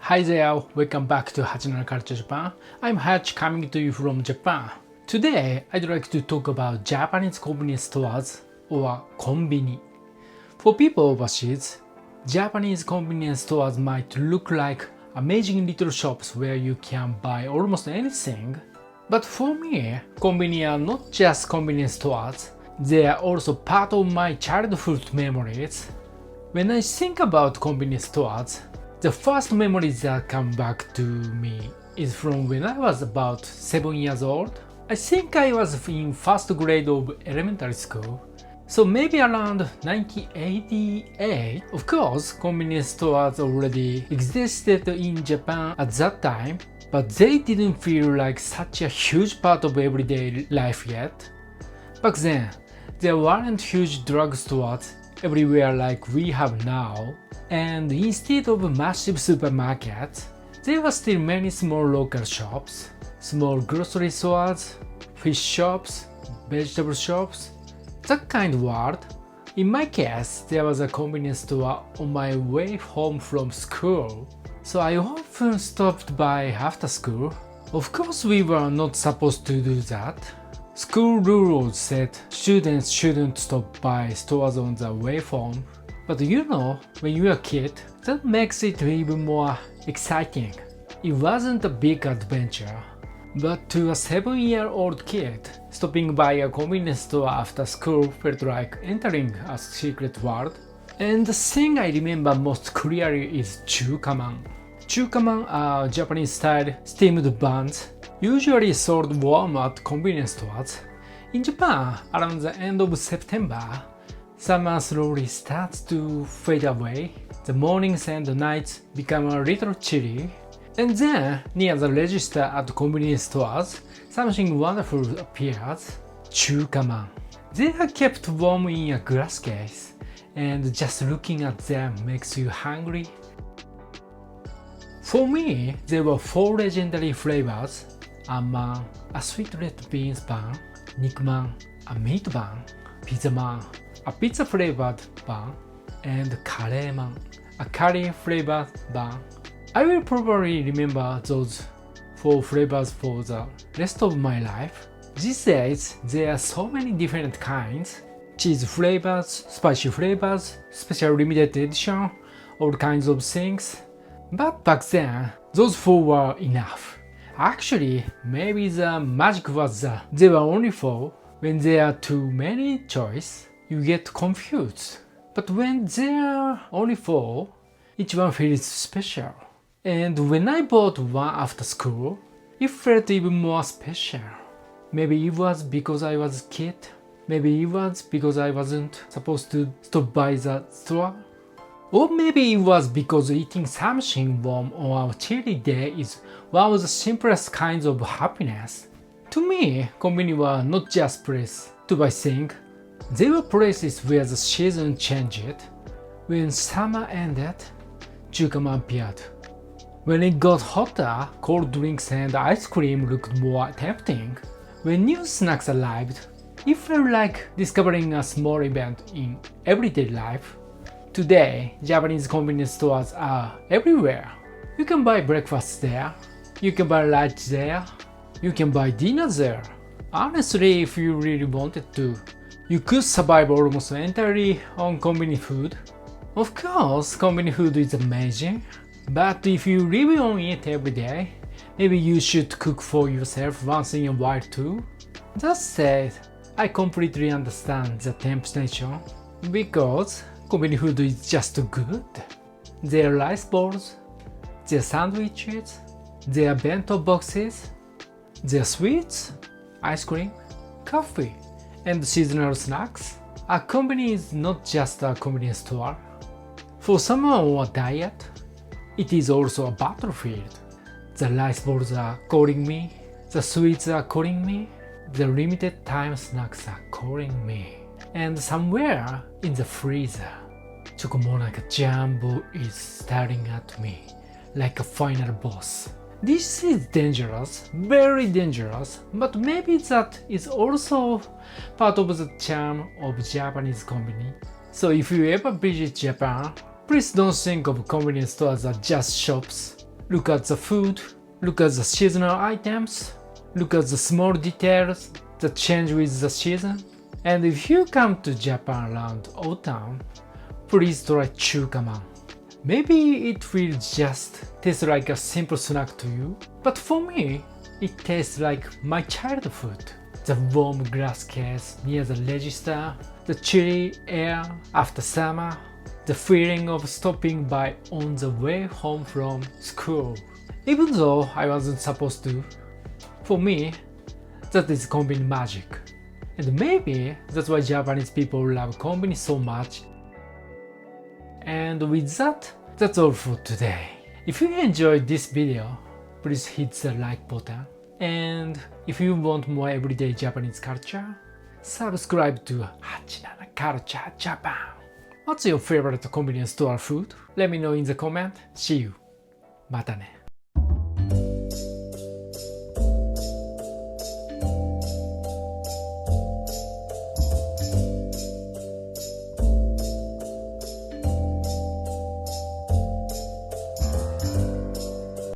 Hi there, welcome back to Hachinaga Culture Japan. I'm Hach coming to you from Japan. Today, I'd like to talk about Japanese convenience stores or konbini. For people overseas, Japanese convenience stores might look like amazing little shops where you can buy almost anything. But for me, konbini are not just convenience stores, they are also part of my childhood memories. When I think about convenience stores, the first memories that come back to me is from when I was about 7 years old. I think I was in first grade of elementary school. So maybe around 1988. Of course, convenience stores already existed in Japan at that time, but they didn't feel like such a huge part of everyday life yet. Back then, there weren't huge drugstores everywhere like we have now, and instead of massive supermarkets, there were still many small local shops, small grocery stores, fish shops, vegetable shops, that kind of world. In my case, there was a convenience store on my way home from school, so I often stopped by after school. Of course, we were not supposed to do that. School rules said students shouldn't stop by stores on the way home. But you know, when you're a kid, that makes it even more exciting. It wasn't a big adventure. But to a 7-year-old kid, stopping by a convenience store after school felt like entering a secret world. And the thing I remember most clearly is chukaman. Chukaman are Japanese-style steamed buns, usually sold warm at convenience stores. In Japan, around the end of September, summer slowly starts to fade away. The mornings and nights become a little chilly. And then, near the register at convenience stores, something wonderful appears. Chukaman. They are kept warm in a glass case, and just looking at them makes you hungry. For me, there were 4 legendary flavors: Amman, a sweet red beans bun; Nikman, a meat bun; Pizzaman, a pizza flavored bun; and Kareeman, a curry flavored bun. I will probably remember those 4 flavors for the rest of my life. These days, there are so many different kinds: cheese flavors, spicy flavors, special limited edition, all kinds of things. But back then, those 4 were enough. Actually, maybe the magic was that there were only 4. When there are too many choices, you get confused. But when there are only 4, each one feels special. And when I bought one after school, it felt even more special. Maybe it was because I was a kid. Maybe it was because I wasn't supposed to stop by the store. Or maybe it was because eating something warm on a chilly day is one of the simplest kinds of happiness. To me, konbini were not just places to buy things. They were places where the season changed. When summer ended, chukaman appeared. When it got hotter, cold drinks and ice cream looked more tempting. When new snacks arrived, it felt like discovering a small event in everyday life. Today, Japanese convenience stores are everywhere. You can buy breakfast there, you can buy lunch there, you can buy dinner there. Honestly, if you really wanted to, you could survive almost entirely on konbini food. Of course, konbini food is amazing, but if you live on it every day, maybe you should cook for yourself once in a while too. That said, I completely understand the temptation, because konbini food is just good. Their rice balls, their sandwiches, their bento boxes, their sweets, ice cream, coffee, and seasonal snacks. A konbini is not just a convenience store. For someone on a diet, it is also a battlefield. The rice balls are calling me, the sweets are calling me, the limited time snacks are calling me. And somewhere in the freezer, Chocomonaca Jumbo is staring at me like a final boss. This is dangerous, very dangerous, but maybe that is also part of the charm of Japanese konbini. So if you ever visit Japan, please don't think of convenience stores as just shops. look at the food, look at the seasonal items, look at the small details that change with the season. And if you come to Japan around autumn, please try chukaman. Maybe it will just taste like a simple snack to you, but for me, it tastes like my childhood. The warm glass case near the register, the chilly air after summer, the feeling of stopping by on the way home from school. Even though I wasn't supposed to, for me, that is konbini magic. And maybe that's why Japanese people love konbini so much. And with that, that's all for today. If you enjoyed this video, please hit the like button. And if you want more everyday Japanese culture, subscribe to Hachinana Culture Japan. What's your favorite convenience store food? Let me know in the comment. See you. またね。